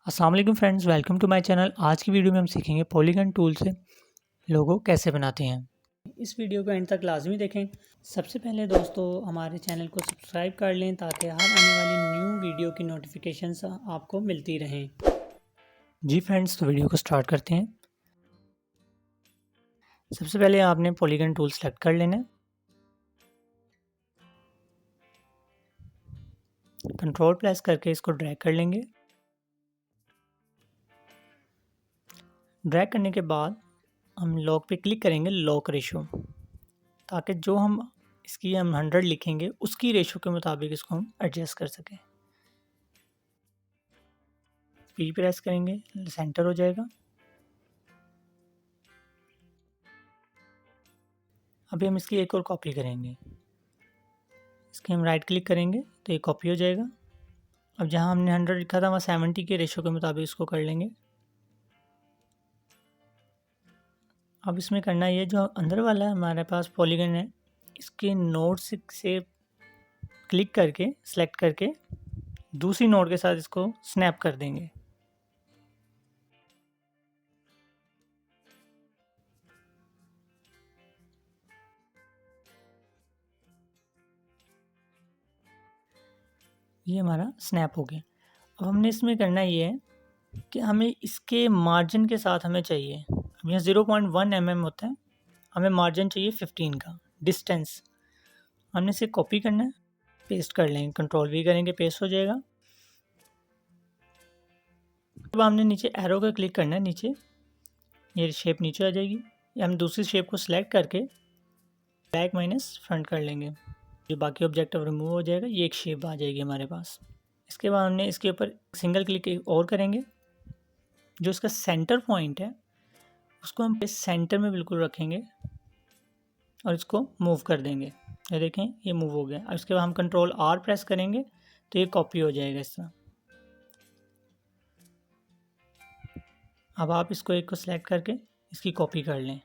अस्सलाम वालेकुम friends, welcome to my channel. आज की वीडियो में हम सीखेंगे पॉलीगन टूल से लोगो कैसे बनाते हैं। इस वीडियो को एंड तक लाजमी देखें। सबसे पहले दोस्तों हमारे चैनल को सब्सक्राइब कर लें ताकि हर आने वाली न्यू वीडियो की नोटिफिकेशंस आपको मिलती रहें। जी फ्रेंड्स, तो वीडियो को स्टार्ट करते हैं। सबसे पहले आपने पॉलीगन टूल सेलेक्ट कर लेना है। कंट्रोल प्रेस करके इसको ड्रैग कर लेंगे। ड्रैग करने के बाद हम लॉक पे क्लिक करेंगे, लॉक रेशो, ताकि जो हम 100 लिखेंगे उसकी रेशो के मुताबिक इसको हम एडजस्ट कर सकें। पी प्रेस करेंगे, सेंटर हो जाएगा। अभी हम इसकी एक और कॉपी करेंगे। इसके हम राइट क्लिक करेंगे तो ये कॉपी हो जाएगा। अब जहाँ हमने 100 लिखा था वहाँ 70 के रेशो के मुताबिक इसको कर लेंगे। अब इसमें करना ये, जो अंदर वाला है हमारे पास पॉलीगन है, इसके नोड से क्लिक करके सेलेक्ट करके दूसरी नोड के साथ इसको स्नैप कर देंगे। ये हमारा स्नैप हो गया। अब हमने इसमें करना ये है कि हमें इसके मार्जिन के साथ हमें चाहिए। अब यहाँ 0.1 mm होता है, हमें मार्जिन चाहिए 15 का डिस्टेंस। हमने इसे कॉपी करना है, पेस्ट कर लेंगे, कंट्रोल वी करेंगे, पेस्ट हो जाएगा। अब हमने नीचे एरो का क्लिक करना है, नीचे ये शेप नीचे आ जाएगी। या हम दूसरी शेप को सिलेक्ट करके बैक माइनस फ्रंट कर लेंगे, जो बाकी ऑब्जेक्टिव रिमूव हो जाएगा। ये एक शेप आ जाएगी हमारे पास। इसके बाद हमने इसके ऊपर सिंगल क्लिक और करेंगे। जो इसका सेंटर पॉइंट है उसको हम सेंटर में बिल्कुल रखेंगे और इसको मूव कर देंगे। ये देखें, ये मूव हो गया। अब इसके बाद हम कंट्रोल आर प्रेस करेंगे तो ये कॉपी हो जाएगा इस तरह। अब आप इसको एक को सिलेक्ट करके इसकी कॉपी कर लें।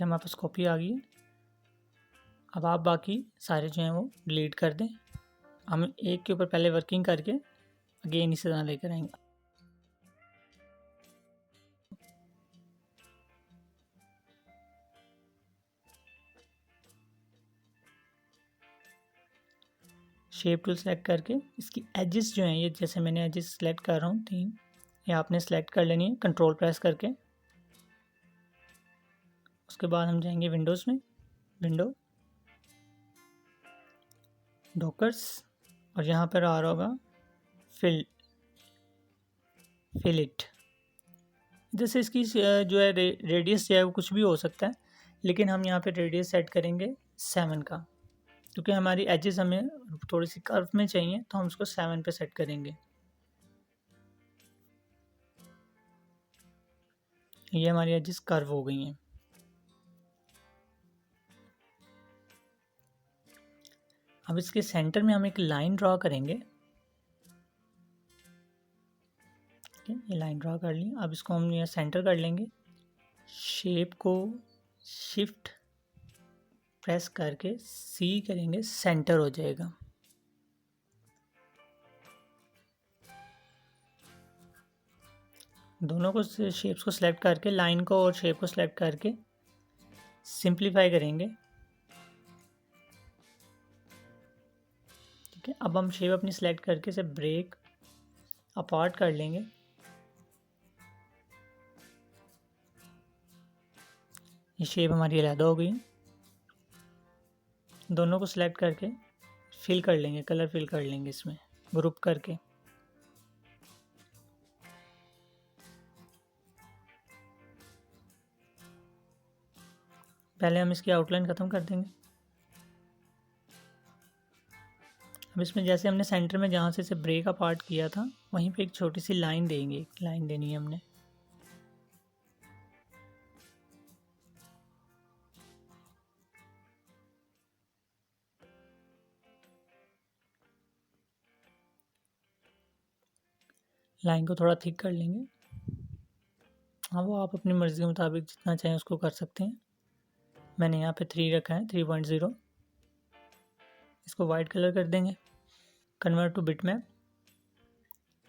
हमारे पास कॉपी आ गई है। अब आप बाकी सारे जो हैं वो डिलीट कर दें। हम एक के ऊपर पहले वर्किंग करके अगेन इसी तरह लेकर आएंगे। शेप टूल सेलेक्ट करके इसकी एजेस जो हैं, ये जैसे मैंने एजेस सेलेक्ट कर रहा हूँ 3, ये आपने सेलेक्ट कर लेनी है कंट्रोल प्रेस करके। उसके बाद हम जाएंगे विंडोज़ में, विंडो, डॉकर्स, और यहाँ पर आ रहा होगा फिलिट। जैसे इसकी जो है रेडियस जो है वो कुछ भी हो सकता है, लेकिन हम यहाँ पे रेडियस सेट करेंगे 7 का, क्योंकि हमारी एजेस हमें थोड़ी सी कर्व में चाहिए तो हम उसको 7 पे सेट करेंगे। ये हमारी एजेस कर्व हो गई हैं। अब इसके सेंटर में हम एक लाइन ड्रा करेंगे। ये लाइन ड्रा कर ली। अब इसको हम यहाँ सेंटर कर लेंगे। शेप को शिफ्ट प्रेस करके सी करेंगे, सेंटर हो जाएगा। दोनों को शेप्स को सिलेक्ट करके, लाइन को और शेप को सिलेक्ट करके सिंप्लीफाई करेंगे। ठीक है, अब हम शेप अपनी सिलेक्ट करके इसे ब्रेक अपार्ट कर लेंगे। ये शेप हमारी अलग हो गई। दोनों को सिलेक्ट करके फिल कर लेंगे, कलर फिल कर लेंगे इसमें ग्रुप करके। पहले हम इसकी आउटलाइन ख़त्म कर देंगे। अब इसमें जैसे हमने सेंटर में जहाँ से इसे ब्रेक अपार्ट किया था वहीं पे एक छोटी सी लाइन देंगे, एक लाइन देनी है हमने। लाइन को थोड़ा थिक कर लेंगे। हाँ, वो आप अपनी मर्ज़ी के मुताबिक जितना चाहें उसको कर सकते हैं। मैंने यहाँ पे 3 रखा है, 3.0। इसको वाइट कलर कर देंगे। Convert to bitmap.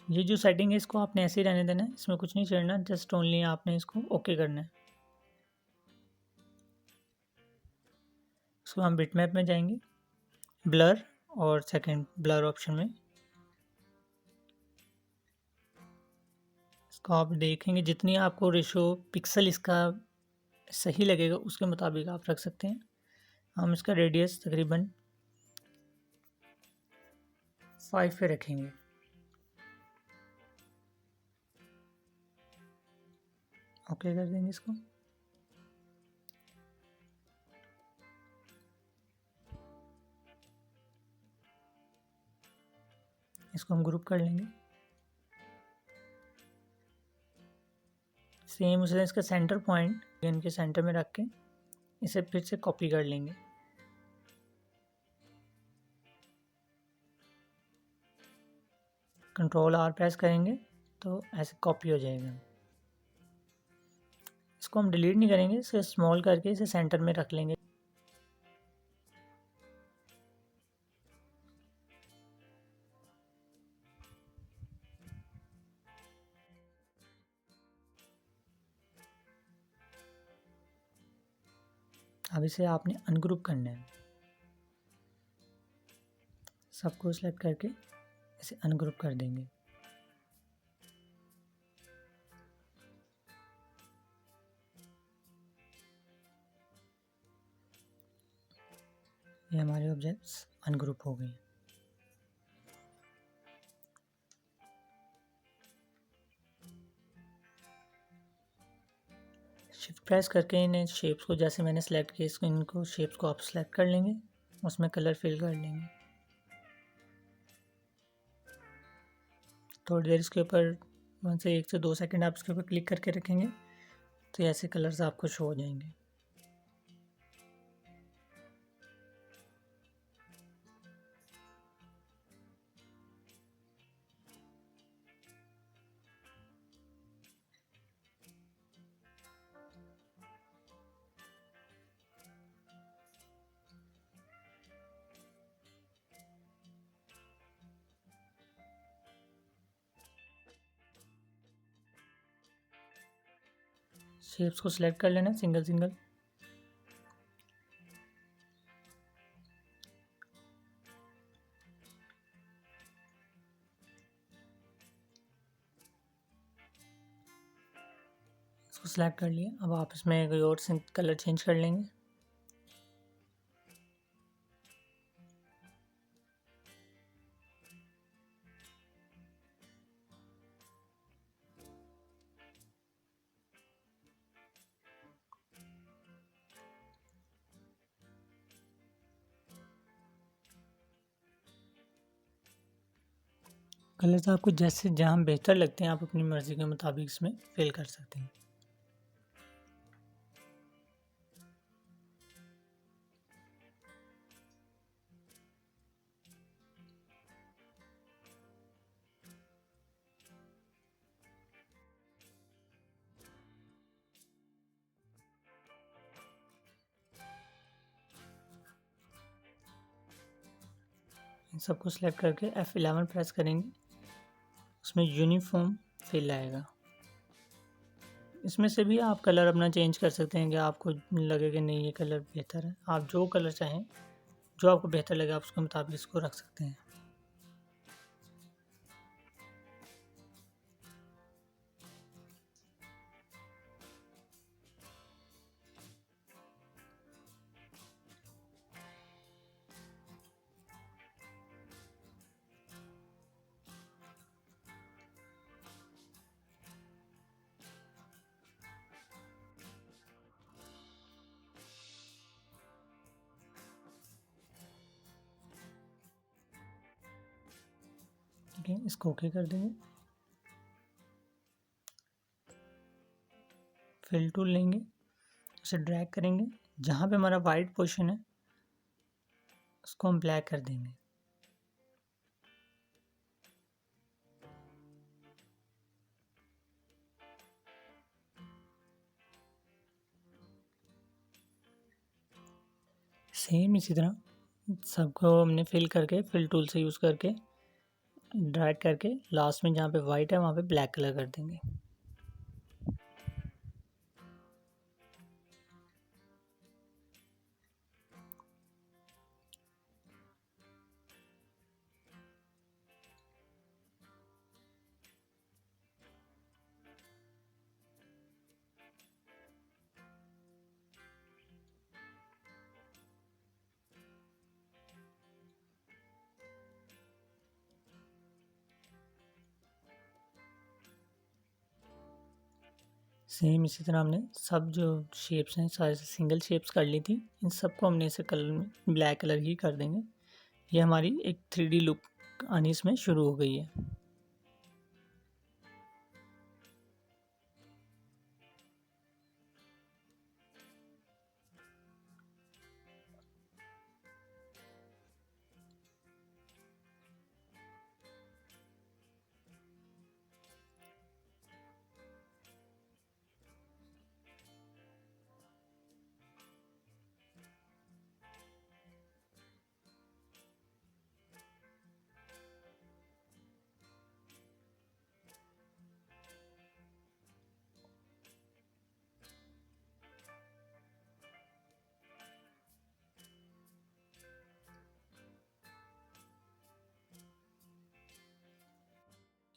ये जो सेटिंग है इसको आपने ऐसे ही रहने देना है, इसमें कुछ नहीं करना, जस्ट ओनली आपने इसको ओके करना है। इसको हम बिटमैप में जाएंगे, ब्लर और सेकंड ब्लर ऑप्शन में। इसको आप देखेंगे जितनी आपको रेशो पिक्सल इसका सही लगेगा उसके मुताबिक आप रख सकते हैं। हम इसका रेडियस तकरीबन 5 पे रखेंगे। ओके कर देंगे इसको। इसको हम ग्रुप कर लेंगे। सेम उसे इसका सेंटर पॉइंट इनके सेंटर में रख के इसे फिर से कॉपी कर लेंगे। कंट्रोल आर प्रेस करेंगे तो ऐसे कॉपी हो जाएगा। इसको हम डिलीट नहीं करेंगे, इसे स्मॉल करके इसे सेंटर में रख लेंगे। अब इसे आपने अनग्रुप करना है। सबको सिलेक्ट करके इसे अनग्रुप कर देंगे। ये हमारे ऑब्जेक्ट्स अनग्रुप हो गए। शिफ्ट प्रेस करके इन्हें शेप्स को जैसे मैंने सेलेक्ट किया इसको इनको शेप्स को आप सेलेक्ट कर लेंगे, उसमें कलर फिल कर लेंगे। थोड़ी देर इसके ऊपर 1 से 2 सेकंड आप इसके ऊपर क्लिक करके रखेंगे तो ऐसे कलर्स आपको शो हो जाएंगे। शेप्स को सिलेक्ट कर लेना सिंगल सिंगल। इसको सिलेक्ट कर लिया। अब आप इसमें कोई और कलर चेंज कर लेंगे। कलर्स आपको जैसे जहाँ बेहतर लगते हैं आप अपनी मर्ज़ी के मुताबिक इसमें फिल कर सकते हैं। इन सबको सिलेक्ट करके F11 प्रेस करेंगे, उसमें यूनिफॉर्म फिल आएगा। इसमें से भी आप कलर अपना चेंज कर सकते हैं कि आपको लगे कि नहीं ये कलर बेहतर है। आप जो कलर चाहें, जो आपको बेहतर लगे आप उसके मुताबिक इसको रख सकते हैं। ठीक है, इसको ओके कर देंगे। फिल टूल लेंगे, उसे ड्रैग करेंगे, जहाँ पे हमारा वाइट पोर्शन है उसको हम ब्लैक कर देंगे। सेम इसी तरह सबको हमने फिल करके फिल टूल से यूज़ करके ड्रैग करके लास्ट में जहाँ पे वाइट है वहाँ पे ब्लैक कलर कर देंगे। सेम इसी तरह हमने सब जो शेप्स हैं सारे सिंगल शेप्स कर ली थी, इन सबको हमने इसे कलर में ब्लैक कलर ही कर देंगे। ये हमारी एक 3D लुक आनी इसमें शुरू हो गई है।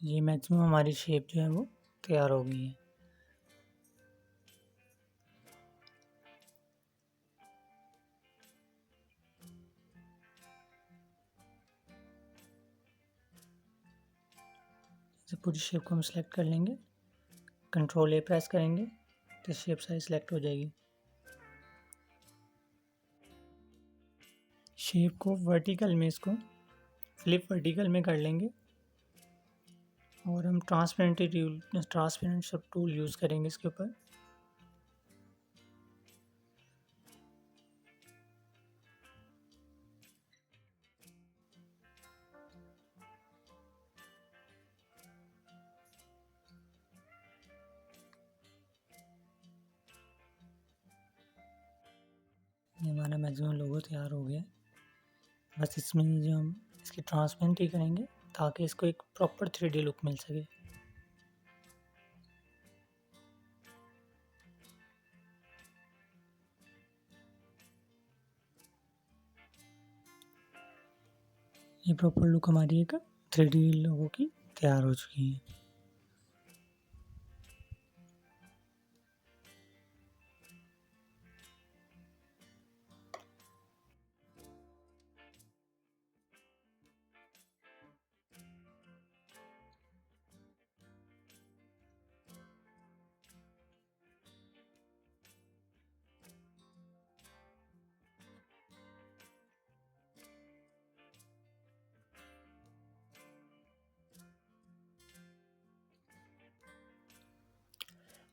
ये मैक्सिमम हमारी शेप जो है वो तैयार हो गई है। इसे पूरी शेप को हम सिलेक्ट कर लेंगे, कंट्रोल A प्रेस करेंगे तो शेप सारी सिलेक्ट हो जाएगी। शेप को वर्टिकल में इसको फ्लिप वर्टिकल में कर लेंगे और हम ट्रांसपेरेंट सब टूल यूज़ करेंगे इसके ऊपर। ये हमारा मैक्सिमम लोगो तैयार हो गया। बस इसमें जो हम इसकी ट्रांसपेरेंट ही करेंगे ताकि इसको एक प्रॉपर 3D लुक मिल सके। ये प्रॉपर लुक हमारी एक 3D लोगो की तैयार हो चुकी है।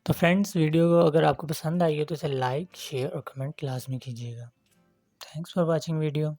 तो फ्रेंड्स, वीडियो अगर आपको पसंद आई है तो इसे लाइक, शेयर और कमेंट लाजमी कीजिएगा। Thanks for watching video.